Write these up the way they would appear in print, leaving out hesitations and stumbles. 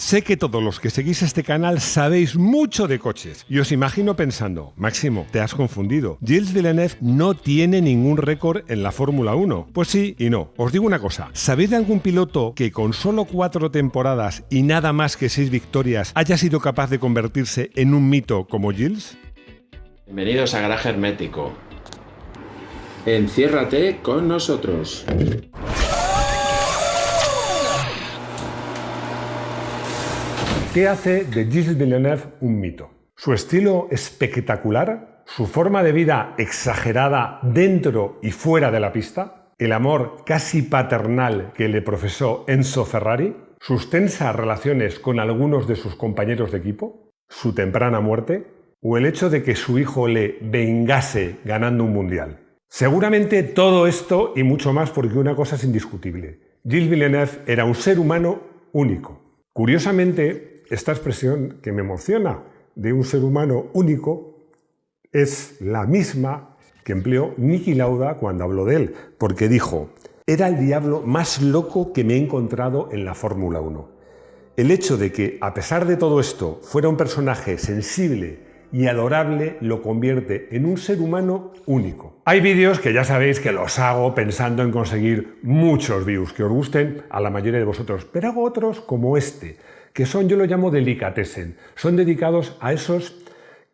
Sé que todos los que seguís este canal sabéis mucho de coches y os imagino pensando, Máximo, te has confundido. Gilles Villeneuve no tiene ningún récord en la Fórmula 1. Pues sí y no. Os digo una cosa, ¿sabéis de algún piloto que con solo 4 temporadas y nada más que 6 victorias haya sido capaz de convertirse en un mito como Gilles? Bienvenidos a Garaje Hermético. Enciérrate con nosotros. ¿Qué hace de Gilles Villeneuve un mito? Su estilo espectacular, su forma de vida exagerada dentro y fuera de la pista, el amor casi paternal que le profesó Enzo Ferrari, sus tensas relaciones con algunos de sus compañeros de equipo, su temprana muerte o el hecho de que su hijo le vengase ganando un mundial. Seguramente todo esto y mucho más, porque una cosa es indiscutible. Gilles Villeneuve era un ser humano único. Curiosamente, esta expresión que me emociona de un ser humano único es la misma que empleó Niki Lauda cuando habló de él, porque dijo: era el diablo más loco que me he encontrado en la Fórmula 1. El hecho de que, a pesar de todo esto, fuera un personaje sensible y adorable lo convierte en un ser humano único. Hay vídeos que ya sabéis que los hago pensando en conseguir muchos views que os gusten a la mayoría de vosotros, pero hago otros como este, que son, yo lo llamo delicatessen, son dedicados a esos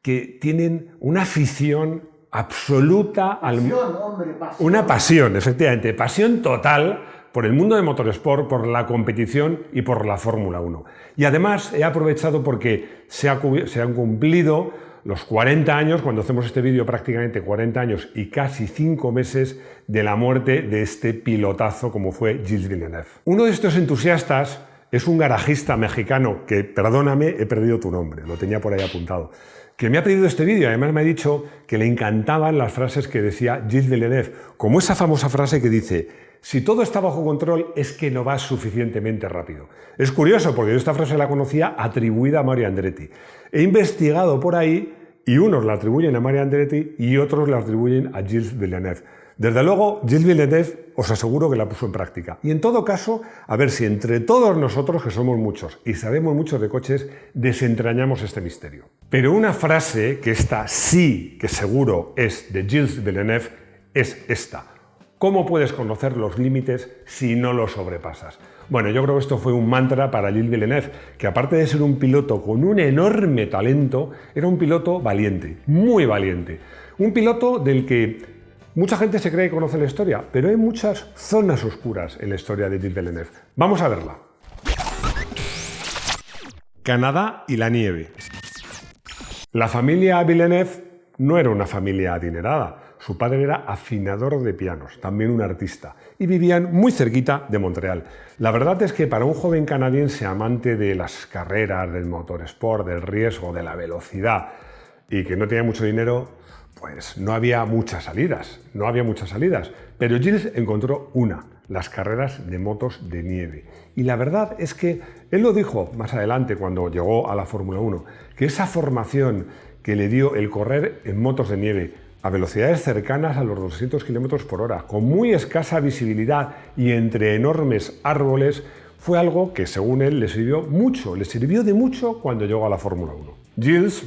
que tienen una afición absoluta al... Pasión. Una pasión, efectivamente, pasión total por el mundo de motorsport, por la competición y por la Fórmula 1. Y además he aprovechado porque se han cumplido los 40 años, cuando hacemos este vídeo prácticamente 40 años y casi 5 meses de la muerte de este pilotazo como fue Gilles Villeneuve. Uno de estos entusiastas es un garajista mexicano que, perdóname, he perdido tu nombre, lo tenía por ahí apuntado, que me ha pedido este vídeo. Además me ha dicho que le encantaban las frases que decía Gilles Villeneuve, como esa famosa frase que dice: si todo está bajo control es que no vas suficientemente rápido. Es curioso porque yo esta frase la conocía atribuida a Mario Andretti. He investigado por ahí y unos la atribuyen a Mario Andretti y otros la atribuyen a Gilles Villeneuve. Desde luego, Gilles Villeneuve os aseguro que la puso en práctica. Y en todo caso, a ver si entre todos nosotros, que somos muchos y sabemos mucho de coches, desentrañamos este misterio. Pero una frase, que esta sí que seguro es de Gilles Villeneuve, es esta: ¿cómo puedes conocer los límites si no los sobrepasas? Bueno, yo creo que esto fue un mantra para Gilles Villeneuve, que aparte de ser un piloto con un enorme talento, era un piloto valiente, muy valiente. Un piloto del que mucha gente se cree que conoce la historia, pero hay muchas zonas oscuras en la historia de Gilles Villeneuve. Vamos a verla. Canadá y la nieve. La familia Villeneuve no era una familia adinerada. Su padre era afinador de pianos, también un artista, y vivían muy cerquita de Montreal. La verdad es que para un joven canadiense amante de las carreras, del motorsport, del riesgo, de la velocidad, y que no tenía mucho dinero, pues no había muchas salidas, pero Gilles encontró una: las carreras de motos de nieve. Y la verdad es que él lo dijo más adelante cuando llegó a la Fórmula 1, que esa formación que le dio el correr en motos de nieve a velocidades cercanas a los 200 km por hora, con muy escasa visibilidad y entre enormes árboles, fue algo que, según él, le sirvió de mucho cuando llegó a la Fórmula 1. Gilles,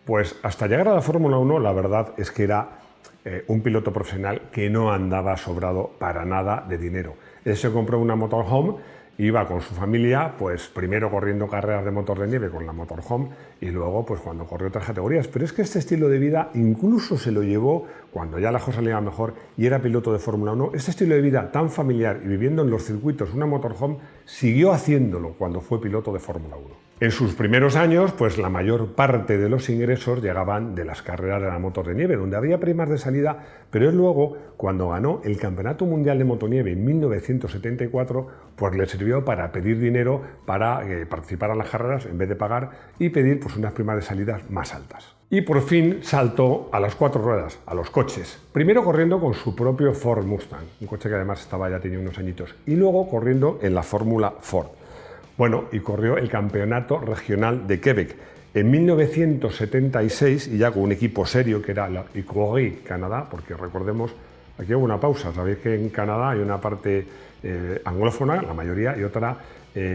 pues hasta llegar a la Fórmula 1, la verdad es que era un piloto profesional que no andaba sobrado para nada de dinero. Él se compró una motorhome, iba con su familia, pues primero corriendo carreras de motor de nieve con la motorhome y luego pues cuando corrió otras categorías. Pero es que este estilo de vida incluso se lo llevó cuando ya la cosa le iba mejor y era piloto de Fórmula 1. Este estilo de vida tan familiar y viviendo en los circuitos una motorhome, siguió haciéndolo cuando fue piloto de Fórmula 1. En sus primeros años, pues la mayor parte de los ingresos llegaban de las carreras de la motos de nieve, donde había primas de salida, pero él luego, cuando ganó el Campeonato Mundial de Motonieve en 1974, pues le sirvió para pedir dinero para participar en las carreras en vez de pagar y pedir pues unas primas de salidas más altas. Y por fin saltó a las 4 ruedas, a los coches. Primero corriendo con su propio Ford Mustang, un coche que además ya tenía unos añitos, y luego corriendo en la Fórmula Ford. Bueno, y corrió el Campeonato Regional de Quebec en 1976 y ya con un equipo serio que era la Écurie Canadá, porque recordemos, aquí hubo una pausa, sabéis que en Canadá hay una parte anglófona, la mayoría, y otra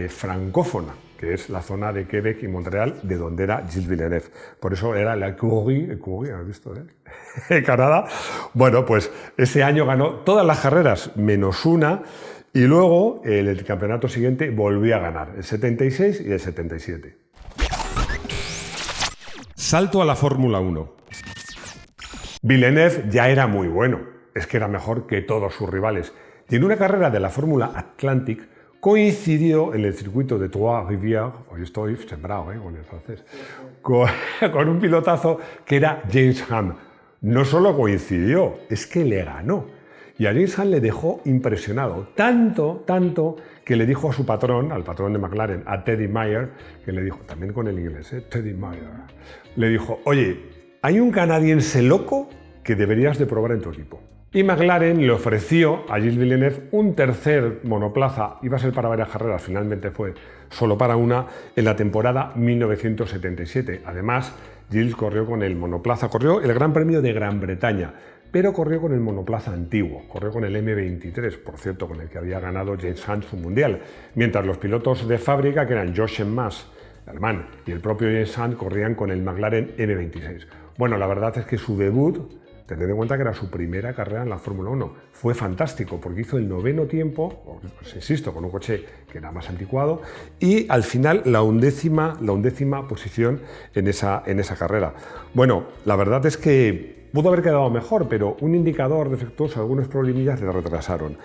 francófona. que es la zona de Quebec y Montreal, de donde era Gilles Villeneuve. Por eso era la Écurie, ¿has visto? Canadá. Bueno, pues ese año ganó todas las carreras menos una, y luego el campeonato siguiente volvió a ganar, el 76 y el 77. Salto a la Fórmula 1. Villeneuve ya era muy bueno, es que era mejor que todos sus rivales. Y en una carrera de la Fórmula Atlantic coincidió en el circuito de Trois-Rivières, hoy estoy sembrado con el francés, con un pilotazo que era James Hunt. No solo coincidió, es que le ganó. Y a James Hunt le dejó impresionado, tanto que le dijo a su patrón, al patrón de McLaren, a Teddy Mayer, que le dijo, también con el inglés, Teddy Mayer, le dijo, oye, hay un canadiense loco que deberías de probar en tu equipo. Y McLaren le ofreció a Gilles Villeneuve un tercer monoplaza, iba a ser para varias carreras, finalmente fue solo para una, en la temporada 1977. Además, Gilles corrió con el monoplaza, corrió el Gran Premio de Gran Bretaña, pero corrió con el monoplaza antiguo, corrió con el M23, por cierto, con el que había ganado James Hunt su mundial, mientras los pilotos de fábrica, que eran Jochen Mass, alemán, y el propio James Hunt, corrían con el McLaren M26. Bueno, la verdad es que su debut, tened en cuenta que era su primera carrera en la Fórmula 1, fue fantástico porque hizo el 9º tiempo, pues insisto, con un coche que era más anticuado, y al final la undécima posición en esa carrera. Bueno, la verdad es que pudo haber quedado mejor, pero un indicador defectuoso, algunos problemillas le retrasaron.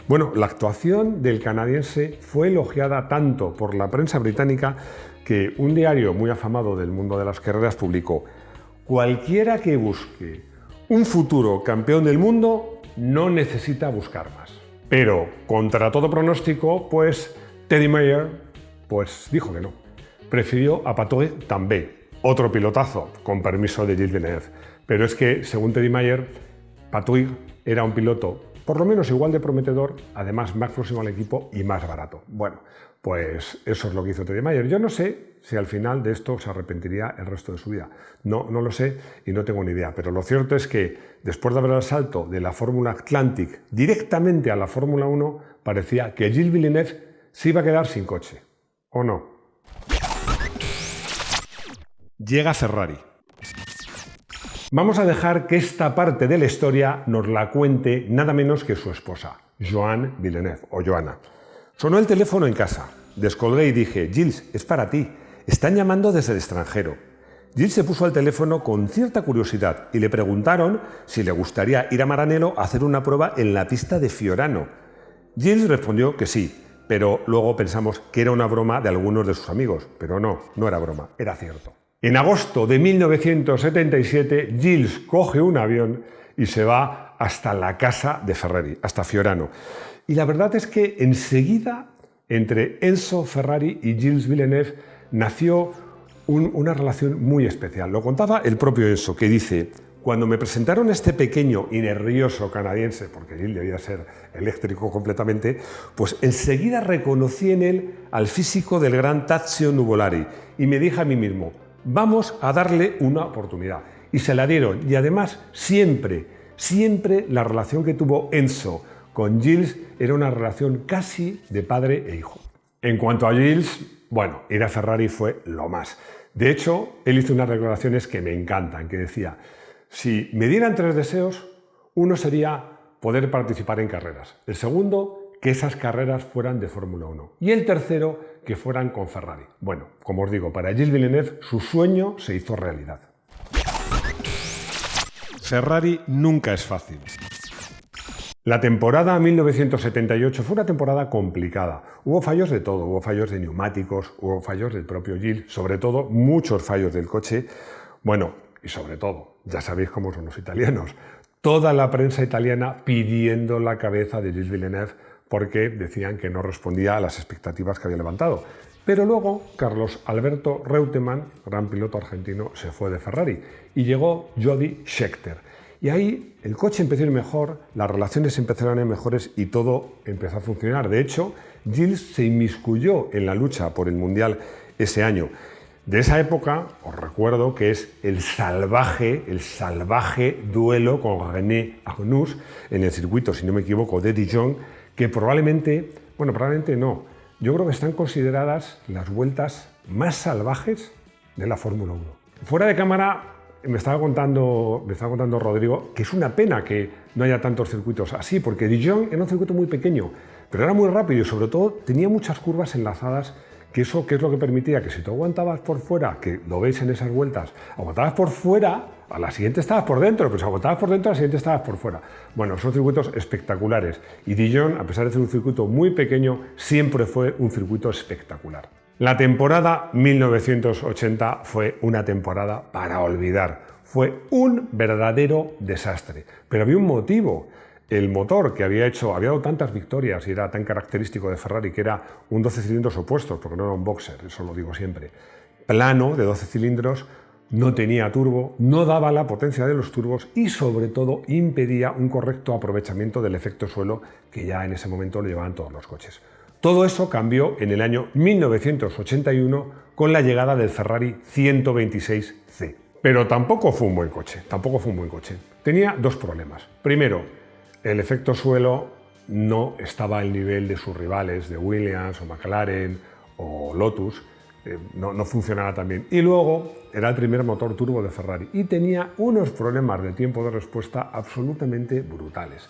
Bueno, la actuación del canadiense fue elogiada tanto por la prensa británica que un diario muy afamado del mundo de las carreras publicó: cualquiera que busque un futuro campeón del mundo no necesita buscar más. Pero, contra todo pronóstico, pues Teddy Mayer dijo que no. Prefirió a Patrick Tambay, otro pilotazo, con permiso de Gilles Villeneuve. Pero es que, según Teddy Mayer, Patrick era un piloto por lo menos igual de prometedor, además más próximo al equipo y más barato. Bueno, pues eso es lo que hizo Teddy Mayer. Yo no sé si al final de esto se arrepentiría el resto de su vida. No lo sé y no tengo ni idea. Pero lo cierto es que después de haber el salto de la Fórmula Atlantic directamente a la Fórmula 1, parecía que Gilles Villeneuve se iba a quedar sin coche. ¿O no? Llega Ferrari. Vamos a dejar que esta parte de la historia nos la cuente nada menos que su esposa, Joanne Villeneuve, o Joanna. Sonó el teléfono en casa. Descolgué y dije: Gilles, es para ti. Están llamando desde el extranjero. Gilles se puso al teléfono con cierta curiosidad y le preguntaron si le gustaría ir a Maranello a hacer una prueba en la pista de Fiorano. Gilles respondió que sí, pero luego pensamos que era una broma de algunos de sus amigos. Pero no era broma, era cierto. En agosto de 1977, Gilles coge un avión y se va hasta la casa de Ferrari, hasta Fiorano. Y la verdad es que enseguida, entre Enzo Ferrari y Gilles Villeneuve, nació una relación muy especial. Lo contaba el propio Enzo, que dice: cuando me presentaron a este pequeño y nervioso canadiense, porque Gilles debía ser eléctrico completamente, pues enseguida reconocí en él al físico del gran Tazio Nuvolari y me dije a mí mismo: vamos a darle una oportunidad. Y se la dieron. Y además, siempre la relación que tuvo Enzo con Gilles era una relación casi de padre e hijo. En cuanto a Gilles, bueno, ir a Ferrari fue lo más. De hecho, él hizo unas declaraciones que me encantan, que decía: si me dieran 3 deseos, uno sería poder participar en carreras. El segundo, que esas carreras fueran de Fórmula 1. Y el tercero, que fueran con Ferrari. Bueno, como os digo, para Gilles Villeneuve su sueño se hizo realidad. Ferrari nunca es fácil. La temporada 1978 fue una temporada complicada. Hubo fallos de todo, hubo fallos de neumáticos, hubo fallos del propio Gilles, sobre todo muchos fallos del coche. Bueno, y sobre todo, ya sabéis cómo son los italianos, toda la prensa italiana pidiendo la cabeza de Gilles Villeneuve porque decían que no respondía a las expectativas que había levantado. Pero luego Carlos Alberto Reutemann, gran piloto argentino, se fue de Ferrari y llegó Jody Scheckter. Y ahí el coche empezó a ir mejor, las relaciones empezaron a ir mejores y todo empezó a funcionar. De hecho, Gilles se inmiscuyó en la lucha por el Mundial ese año. De esa época os recuerdo que es el salvaje duelo con René Arnoux en el circuito, si no me equivoco, de Dijon, que probablemente no, yo creo que están consideradas las vueltas más salvajes de la Fórmula 1. Fuera de cámara me estaba contando Rodrigo que es una pena que no haya tantos circuitos así, porque Dijon era un circuito muy pequeño, pero era muy rápido y sobre todo tenía muchas curvas enlazadas, que eso que es lo que permitía que si tú aguantabas por fuera, que lo veis en esas vueltas, aguantabas por fuera, a la siguiente estabas por dentro, pero si aguantabas por dentro, a la siguiente estabas por fuera. Bueno, son circuitos espectaculares y Dijon, a pesar de ser un circuito muy pequeño, siempre fue un circuito espectacular. La temporada 1980 fue una temporada para olvidar. Fue un verdadero desastre, pero había un motivo. El motor que había dado tantas victorias y era tan característico de Ferrari, que era un 12 cilindros opuestos, porque no era un boxer, eso lo digo siempre, plano de 12 cilindros, no tenía turbo, no daba la potencia de los turbos y sobre todo impedía un correcto aprovechamiento del efecto suelo que ya en ese momento lo llevaban todos los coches. Todo eso cambió en el año 1981 con la llegada del Ferrari 126C. Pero tampoco fue un buen coche, Tenía dos problemas. Primero, el efecto suelo no estaba al nivel de sus rivales, de Williams o McLaren o Lotus, no funcionaba tan bien. Y luego era el primer motor turbo de Ferrari y tenía unos problemas de tiempo de respuesta absolutamente brutales,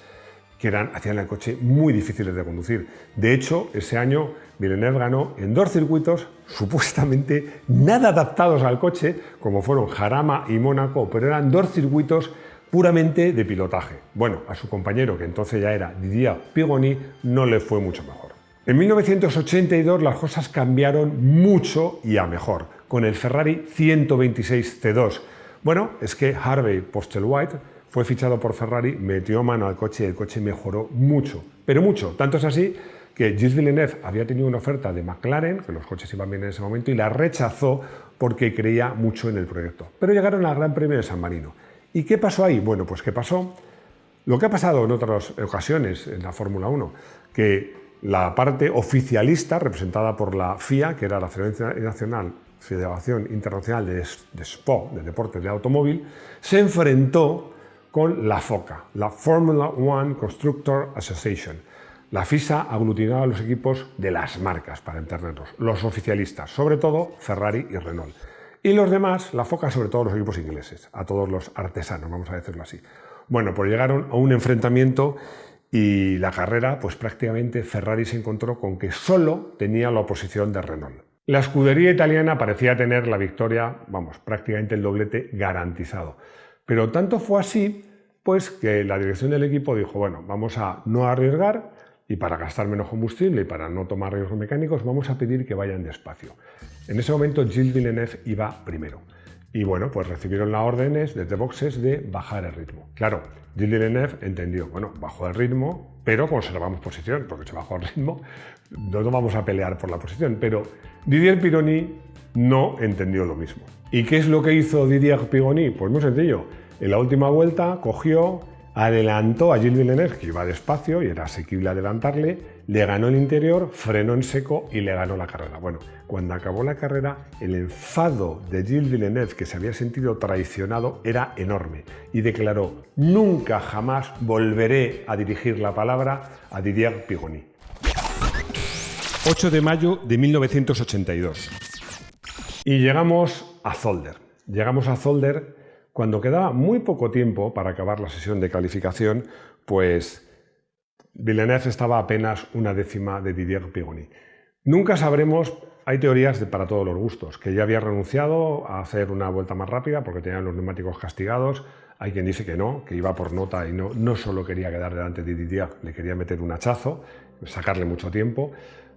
que hacían el coche muy difíciles de conducir. De hecho, ese año Villeneuve ganó en dos circuitos supuestamente nada adaptados al coche, como fueron Jarama y Mónaco, pero eran dos circuitos puramente de pilotaje. Bueno, a su compañero, que entonces ya era Didier Pironi, no le fue mucho mejor. En 1982 las cosas cambiaron mucho y a mejor, con el Ferrari 126C2. Bueno, es que Harvey Postlethwaite fue fichado por Ferrari, metió mano al coche y el coche mejoró mucho, pero mucho. Tanto es así que Gilles Villeneuve había tenido una oferta de McLaren, que los coches iban bien en ese momento, y la rechazó porque creía mucho en el proyecto. Pero llegaron al Gran Premio de San Marino. ¿Y qué pasó ahí? Bueno, pues ¿qué pasó? Lo que ha pasado en otras ocasiones en la Fórmula 1, que la parte oficialista, representada por la FIA, que era la Federación Internacional de Sport, de Deportes de Automóvil, se enfrentó con la FOCA, la Formula One Constructor Association. La FISA aglutinaba a los equipos de las marcas, para entendernos, los oficialistas, sobre todo Ferrari y Renault. Y los demás, la FOCA, sobre todo los equipos ingleses, a todos los artesanos, vamos a decirlo así. Bueno, pues llegaron a un enfrentamiento y la carrera, pues prácticamente Ferrari se encontró con que solo tenía la oposición de Renault. La escudería italiana parecía tener la victoria, prácticamente el doblete garantizado. Pero tanto fue así, pues que la dirección del equipo dijo, bueno, vamos a no arriesgar y para gastar menos combustible y para no tomar riesgos mecánicos, vamos a pedir que vayan despacio. En ese momento Gilles Villeneuve iba primero. Y bueno, pues recibieron las órdenes desde boxes de bajar el ritmo. Claro, Gilles Villeneuve entendió, bueno, bajó el ritmo, pero conservamos posición, porque si bajó el ritmo no vamos a pelear por la posición. Pero Didier Pironi no entendió lo mismo. ¿Y qué es lo que hizo Didier Pironi? Pues muy sencillo. En la última vuelta cogió, adelantó a Gilles Villeneuve, que iba despacio y era asequible adelantarle, le ganó el interior, frenó en seco y le ganó la carrera. Bueno, cuando acabó la carrera, el enfado de Gilles Villeneuve, que se había sentido traicionado, era enorme y declaró: nunca jamás volveré a dirigir la palabra a Didier Pironi. 8 de mayo de 1982. Y llegamos a Zolder. Cuando quedaba muy poco tiempo para acabar la sesión de calificación, pues Villeneuve estaba apenas una décima de Didier Pironi. Nunca sabremos, hay teorías para todos los gustos, que ya había renunciado a hacer una vuelta más rápida porque tenían los neumáticos castigados. Hay quien dice que no, que iba por nota y no solo quería quedar delante de Didier, le quería meter un hachazo, sacarle mucho tiempo.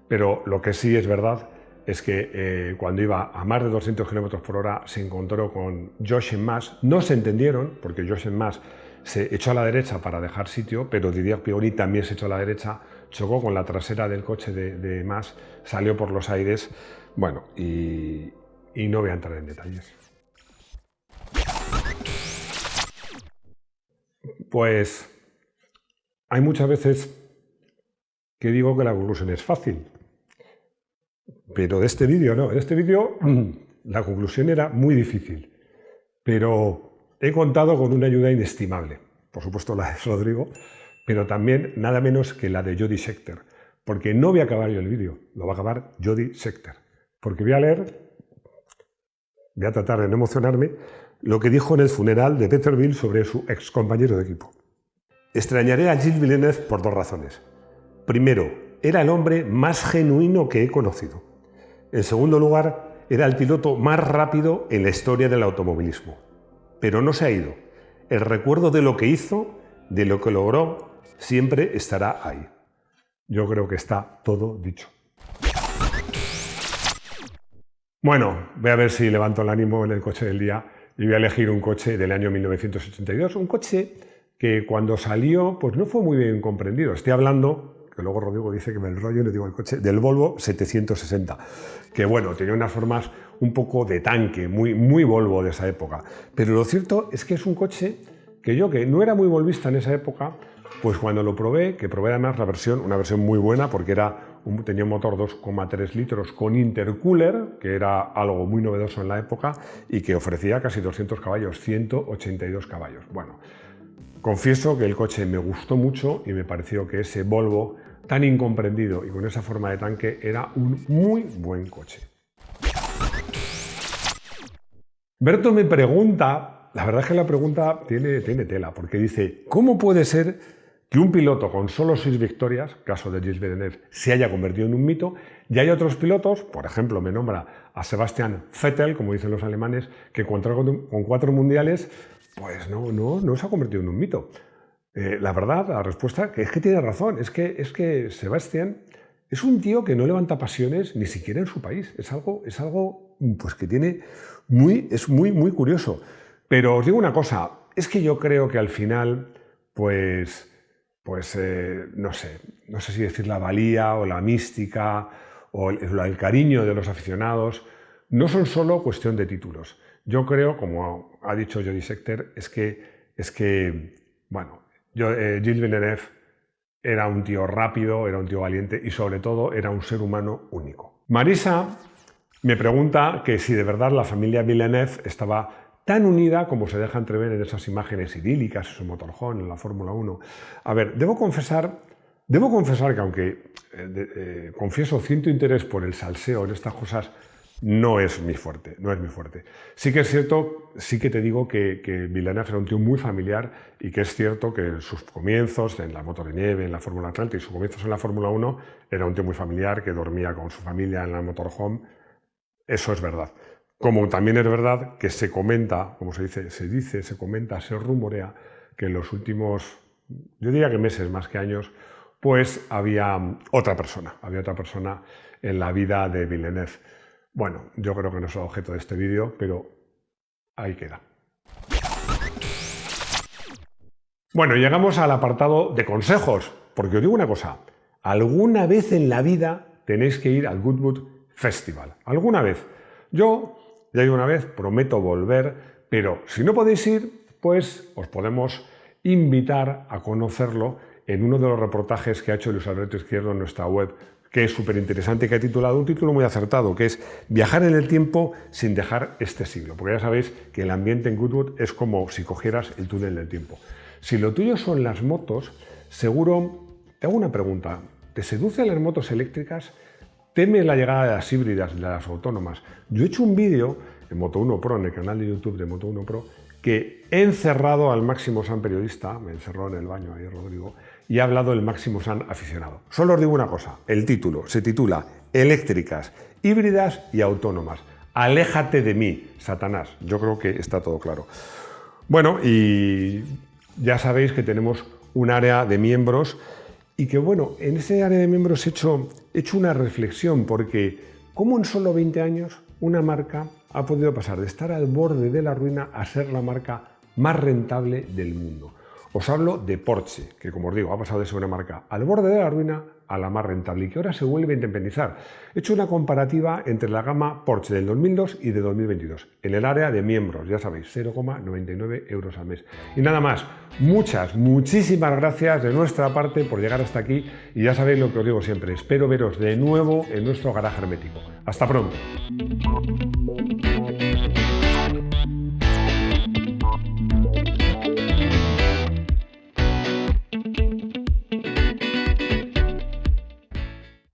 Pero lo que sí es verdad es que cuando iba a más de 200 km por hora se encontró con Jochen Mass. No se entendieron porque Jochen Mass se echó a la derecha para dejar sitio, pero Didier Pironi también se echó a la derecha, chocó con la trasera del coche de Mass, salió por los aires, bueno, y no voy a entrar en detalles. Pues hay muchas veces que digo que la conclusión es fácil. Pero de este vídeo no, en este vídeo la conclusión era muy difícil, pero he contado con una ayuda inestimable, por supuesto la de Rodrigo, pero también nada menos que la de Jody Scheckter, porque no voy a acabar yo el vídeo, lo va a acabar Jody Scheckter, porque voy a tratar de no emocionarme, lo que dijo en el funeral de Peterbilt sobre su ex compañero de equipo. Extrañaré a Gilles Villeneuve por 2 razones. Primero, era el hombre más genuino que he conocido. En segundo lugar, era el piloto más rápido en la historia del automovilismo. Pero no se ha ido. El recuerdo de lo que hizo, de lo que logró, siempre estará ahí. Yo creo que está todo dicho. Bueno, voy a ver si levanto el ánimo en el coche del día y voy a elegir un coche del año 1982. Un coche que cuando salió pues no fue muy bien comprendido. Estoy hablando, que luego Rodrigo dice que me enrollo y le digo el coche, del Volvo 760, que bueno, tenía unas formas un poco de tanque, muy Volvo de esa época. Pero lo cierto es que es un coche que yo, que no era muy volvista en esa época, pues cuando lo probé, que probé además una versión muy buena porque tenía un motor 2,3 litros con intercooler, que era algo muy novedoso en la época y que ofrecía casi 200 caballos, 182 caballos. Bueno, confieso que el coche me gustó mucho y me pareció que ese Volvo tan incomprendido y con esa forma de tanque era un muy buen coche. Berto me pregunta, la verdad es que la pregunta tiene tela, porque dice, ¿cómo puede ser que un piloto con solo 6 victorias, caso de Gilles Villeneuve, se haya convertido en un mito, y hay otros pilotos, por ejemplo, me nombra a Sebastian Vettel, como dicen los alemanes, que con 4 mundiales, pues no se ha convertido en un mito? La verdad, la respuesta es que tiene razón, es que Sebastian es un tío que no levanta pasiones ni siquiera en su país, es algo pues que es muy curioso. Pero os digo una cosa, es que yo creo que al final, no sé si decir la valía o la mística o el cariño de los aficionados no son solo cuestión de títulos. Yo creo, como ha dicho Jody Scheckter, Gilles Villeneuve era un tío rápido, era un tío valiente y sobre todo era un ser humano único. Marisa me pregunta que si de verdad la familia Villeneuve estaba tan unida como se deja entrever en esas imágenes idílicas en su motorhome, en la Fórmula 1. A ver, debo confesar que aunque confieso cierto interés por el salseo en estas cosas, no es mi fuerte. Sí que es cierto, sí que te digo que Villeneuve era un tío muy familiar y que es cierto que sus comienzos en la moto de nieve, en la Fórmula Atlanta y sus comienzos en la Fórmula 1 era un tío muy familiar que dormía con su familia en la motorhome. Eso es verdad. Como también es verdad que se comenta, como se rumorea que en los últimos, yo diría que meses más que años, pues había otra persona en la vida de Villeneuve. Bueno, yo creo que no es el objeto de este vídeo, pero ahí queda. Bueno, llegamos al apartado de consejos, porque os digo una cosa, alguna vez en la vida tenéis que ir al Goodwood Festival, alguna vez. Yo ya he ido una vez, prometo volver, pero si no podéis ir, pues os podemos invitar a conocerlo en uno de los reportajes que ha hecho Luis Alberto Izquierdo en nuestra web, que es súper interesante, que ha titulado un título muy acertado, que es Viajar en el tiempo sin dejar este siglo. Porque ya sabéis que el ambiente en Goodwood es como si cogieras el túnel del tiempo. Si lo tuyo son las motos, seguro, te hago una pregunta, ¿te seducen las motos eléctricas? ¿Temes la llegada de las híbridas, de las autónomas? Yo he hecho un vídeo en Moto1 Pro, en el canal de YouTube de Moto1 Pro, que he encerrado al Máximo San periodista, me encerró en el baño ahí Rodrigo, y ha hablado el Máximo San aficionado. Solo os digo una cosa, el título se titula Eléctricas, híbridas y autónomas. Aléjate de mí, Satanás. Yo creo que está todo claro. Bueno, y ya sabéis que tenemos un área de miembros y que, bueno, en ese área de miembros he hecho una reflexión, porque ¿cómo en solo 20 años una marca ha podido pasar de estar al borde de la ruina a ser la marca más rentable del mundo? Os hablo de Porsche, que como os digo, ha pasado de ser una marca al borde de la ruina a la más rentable y que ahora se vuelve a independizar. He hecho una comparativa entre la gama Porsche del 2002 y de 2022, en el área de miembros, ya sabéis, 0,99 € al mes. Y nada más, muchísimas gracias de nuestra parte por llegar hasta aquí y ya sabéis lo que os digo siempre, espero veros de nuevo en nuestro garaje hermético. ¡Hasta pronto!